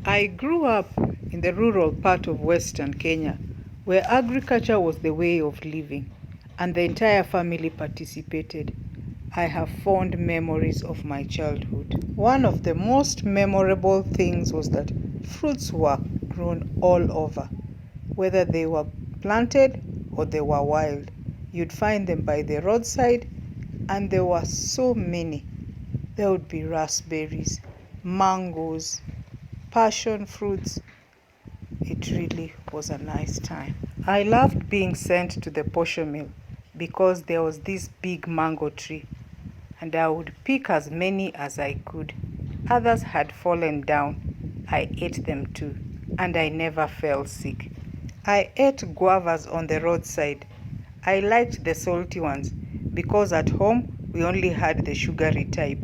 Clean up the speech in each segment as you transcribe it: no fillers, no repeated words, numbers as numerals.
I grew up in the rural part of Western Kenya, where agriculture was the way of living, and the entire family participated. I have fond memories of my childhood. One of the most memorable things was that fruits were grown all over, whether they were planted or they were wild. You'd find them by the roadside, and there were so many. There would be raspberries, mangoes, passion fruits. It really was a nice time. I loved being sent to the posho mill because there was this big mango tree, and I would pick as many as I could. Others had fallen down. I ate them too, and I never fell sick. I ate guavas on the roadside. I liked the salty ones because at home we only had the sugary type.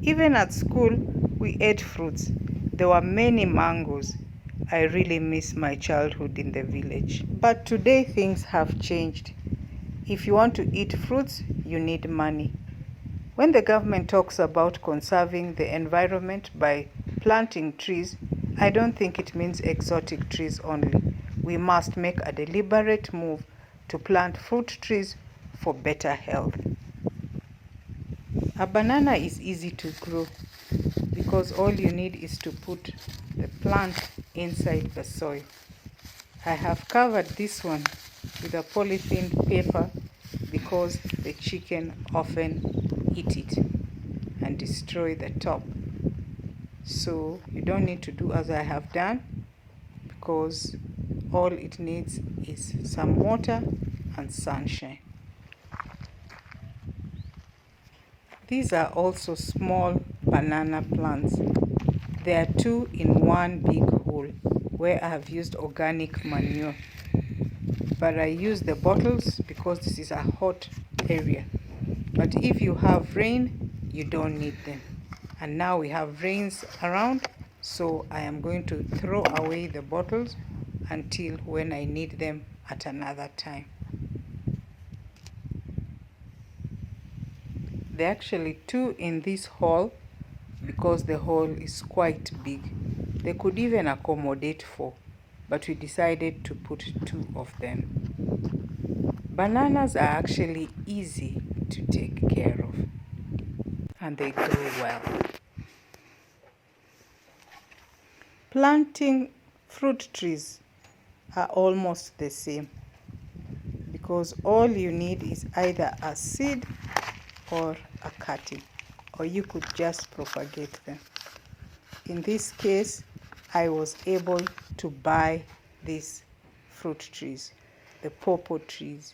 Even at school, we ate fruits. There were many mangoes. I really miss my childhood in the village. But today things have changed. If you want to eat fruits, you need money. When the government talks about conserving the environment by planting trees, I don't think it means exotic trees only. We must make a deliberate move to plant fruit trees for better health. A banana is easy to grow because all you need is to put the plant inside the soil. I have covered this one with a polythene paper because the chicken often eat it and destroy the top. So you don't need to do as I have done, because all it needs is some water and sunshine. These are also small banana plants. There are two in one big hole where I have used organic manure. But I use the bottles because this is a hot area. But if you have rain, you don't need them. And now we have rains around, so I am going to throw away the bottles until when I need them at another time. There are actually two in this hole because the hole is quite big. They could even accommodate 4, but we decided to put 2 of them. Bananas are actually easy to take care of, and they grow well. Planting fruit trees are almost the same because all you need is either a seed or a cutting, or you could just propagate them. In this case, I was able to buy these fruit trees, the pawpaw trees,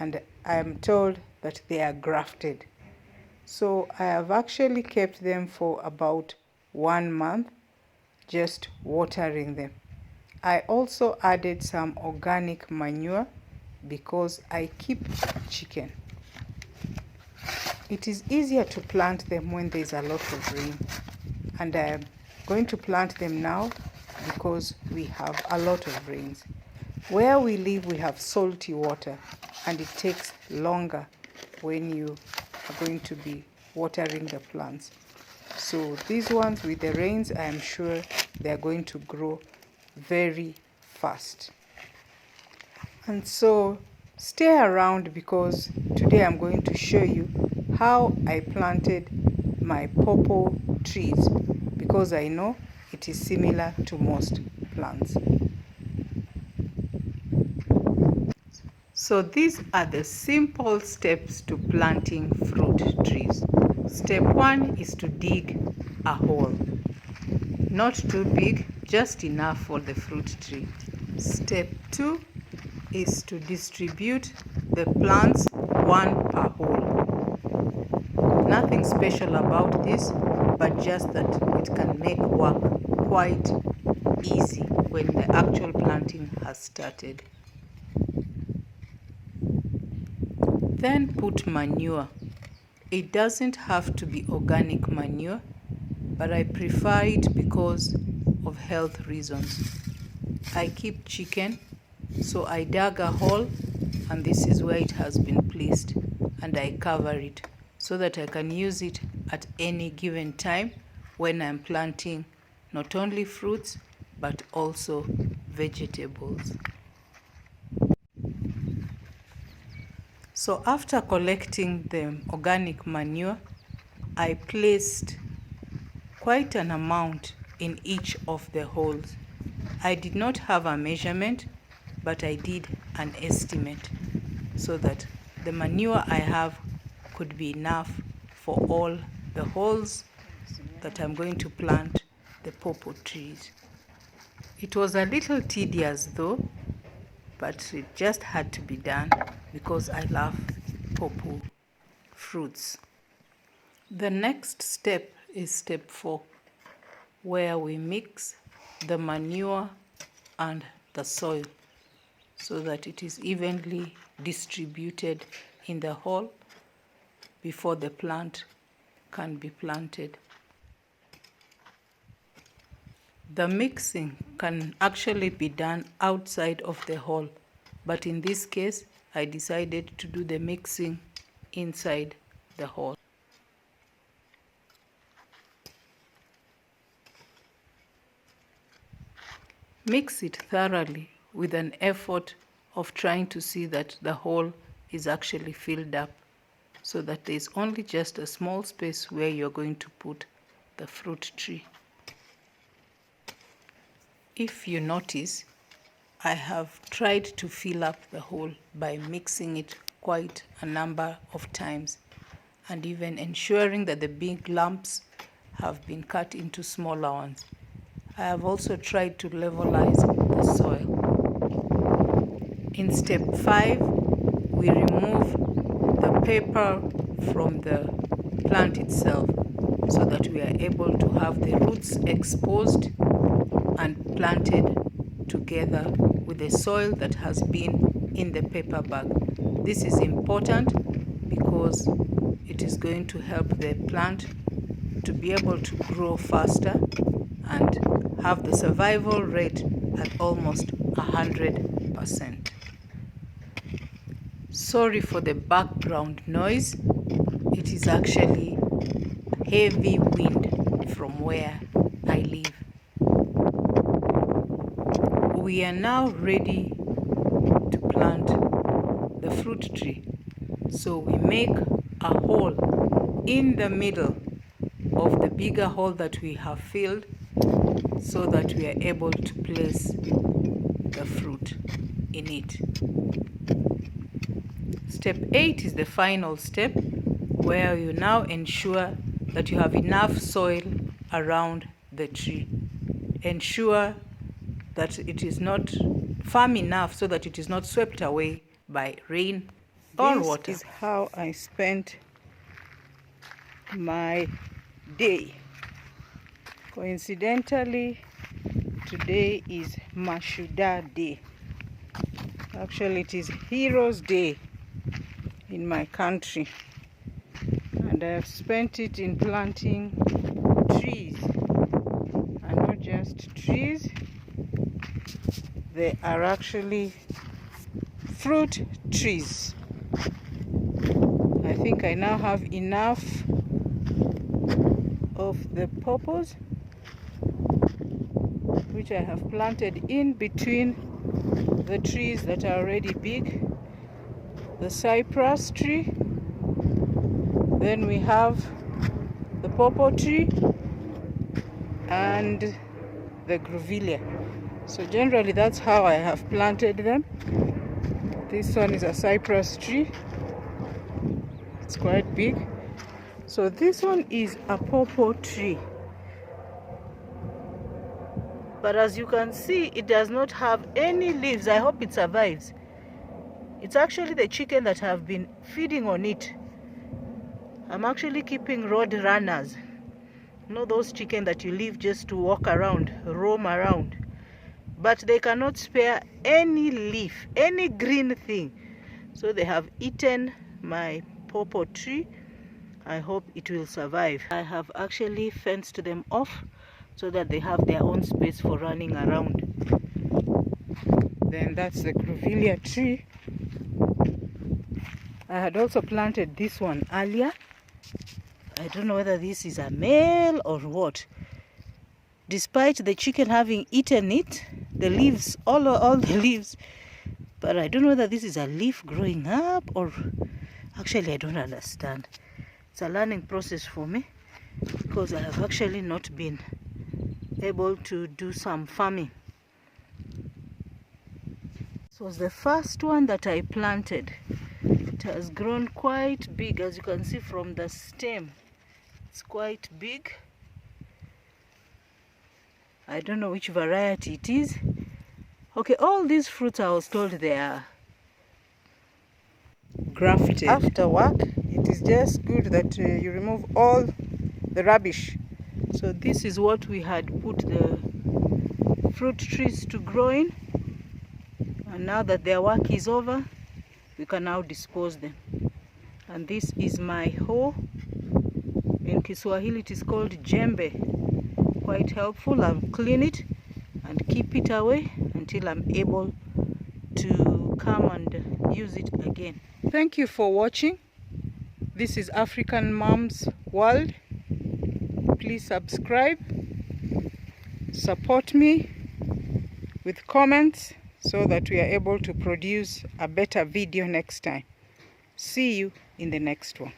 and I am told that they are grafted. So I have actually kept them for about 1 month, just watering them. I also added some organic manure because I keep chicken. It is easier to plant them when there is a lot of rain, and I am going to plant them now because we have a lot of rains. Where we live, we have salty water, and it takes longer when you are going to be watering the plants. So these ones with the rains, I am sure they are going to grow very fast. And so stay around because today I'm going to show you how I planted my pawpaw trees, because I know it is similar to most plants. So these are the simple steps to planting fruit trees. Step 1 is to dig a hole. Not too big, just enough for the fruit tree. Step 2 is to distribute the plants 1 per hole. Nothing special about this, but just that it can make work quite easy when the actual planting has started. Then put manure. It doesn't have to be organic manure, but I prefer it because of health reasons. I keep chicken, so I dug a hole, and this is where it has been placed, and I cover it so that I can use it at any given time when I'm planting not only fruits but also vegetables. So after collecting the organic manure, I placed quite an amount in each of the holes. I did not have a measurement, but I did an estimate so that the manure I have could be enough for all the holes that I'm going to plant the pawpaw trees. It was a little tedious though, but it just had to be done because I love pawpaw fruits. The next step is step 4, where we mix the manure and the soil so that it is evenly distributed in the hole before the plant can be planted. The mixing can actually be done outside of the hole, but in this case, I decided to do the mixing inside the hole. Mix it thoroughly with an effort of trying to see that the hole is actually filled up so that there is only just a small space where you're going to put the fruit tree. If you notice, I have tried to fill up the hole by mixing it quite a number of times and even ensuring that the big lumps have been cut into smaller ones. I have also tried to levelize the soil. In step 5, we remove the paper from the plant itself so that we are able to have the roots exposed and planted together with the soil that has been in the paper bag. This is important because it is going to help the plant to be able to grow faster and have the survival rate at almost 100%. Sorry for the background noise. It is actually heavy wind from where I live. We are now ready to plant the fruit tree. So we make a hole in the middle of the bigger hole that we have filled so that we are able to place the fruit in it. Step 8 is the final step, where you now ensure that you have enough soil around the tree. Ensure that it is not firm enough so that it is not swept away by rain or water. This is how I spent my day. Coincidentally, today is Mashujaa Day. Actually, it is Heroes Day in my country. And I have spent it in planting trees. And not just trees, they are actually fruit trees. I think I now have enough of the pawpaws, which I have planted in between the trees that are already big. The cypress tree, then we have the pawpaw tree and the grevillea. So generally that's how I have planted them. This one is a cypress tree. It's quite big. So this one is a pawpaw tree. But as you can see, it does not have any leaves. I hope it survives. It's actually the chicken that have been feeding on it. I'm actually keeping road runners. You know those chicken that you leave just to walk around, roam around. But they cannot spare any leaf, any green thing. So they have eaten my pawpaw tree. I hope it will survive. I have actually fenced them off so that they have their own space for running around. Then that's the grevillea tree. I had also planted this one earlier. I don't know whether this is a male or what. despite the chicken having eaten it, the leaves, all the leaves. But I don't know whether this is a leaf growing up or actually I don't understand. It's a learning process for me because I have actually not been able to do some farming. This was the first one that I planted. It has grown quite big, as you can see from the stem. It's quite big. I don't know which variety it is. Okay, all these fruits I was told they are grafted. After work, it is just good that you remove all the rubbish. So this is what we had put the fruit trees to grow in. And now that their work is over, we can now dispose them. And this is my hoe. In Kiswahili it is called jembe. Quite helpful. I'll clean it and keep it away until I'm able to come and use it again. Thank you for watching. This is African Mom's World. Please subscribe, support me with comments so that we are able to produce a better video next time. See you in the next one.